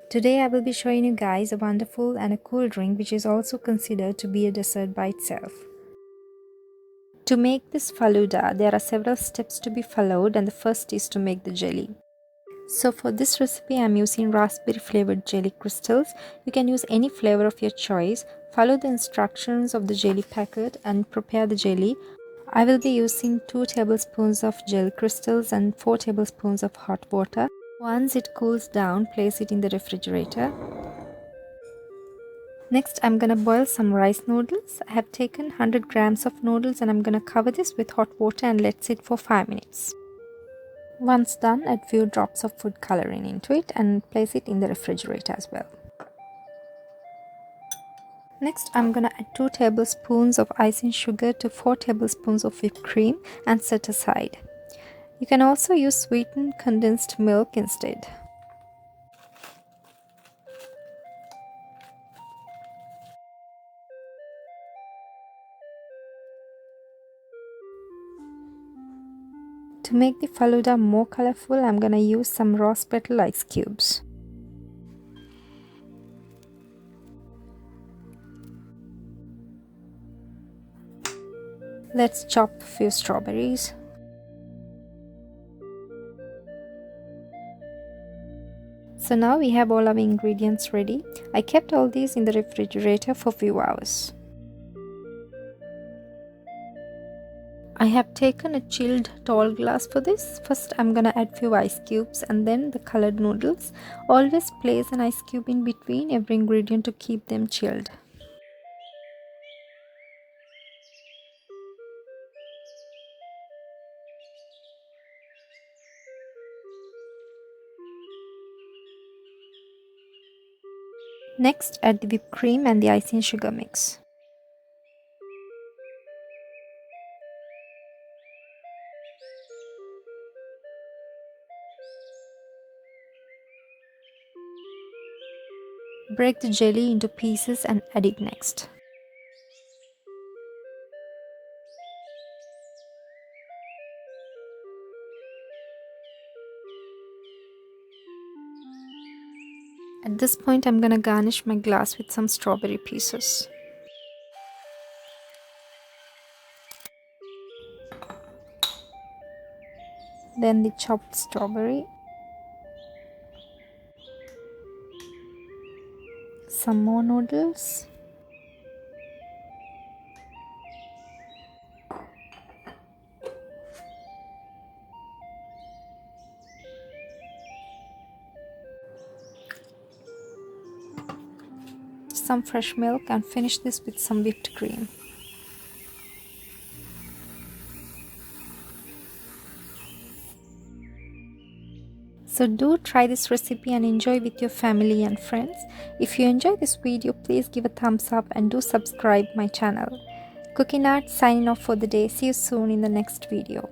Today I will be showing you guys a wonderful and a cool drink which is also considered to be a dessert by itself. To make this Falooda, there are several steps to be followed, and the first is to make the jelly. So for this recipe I am using raspberry flavored jelly crystals. You can use any flavor of your choice. Follow the instructions of the jelly packet and prepare the jelly. I will be using 2 tablespoons of jelly crystals and 4 tablespoons of hot water. Once it cools down, place it in the refrigerator. Next, I'm gonna boil some rice noodles. I have taken 100 grams of noodles and I'm gonna cover this with hot water and let sit for 5 minutes. Once done, add few drops of food coloring into it and place it in the refrigerator as well. Next, I'm gonna add 2 tablespoons of icing sugar to 4 tablespoons of whipped cream and set aside. You can also use sweetened condensed milk instead. To make the Falooda more colorful, I'm gonna use some rose petal ice cubes. Let's chop a few strawberries. So now we have all our ingredients ready. I kept all these in the refrigerator for a few hours. I have taken a chilled tall glass for this. First I'm gonna add few ice cubes and then the colored noodles. Always place an ice cube in between every ingredient to keep them chilled. Next, add the whipped cream and the icing sugar mix. Break the jelly into pieces and add it next. At this point, I'm gonna garnish my glass with some strawberry pieces. Then the chopped strawberry, some more noodles, some fresh milk, and finish this with some whipped cream. So do try this recipe and enjoy with your family and friends. If you enjoyed this video, please give a thumbs up and do subscribe my channel. Cooking Art signing off for the day. See you soon in the next video.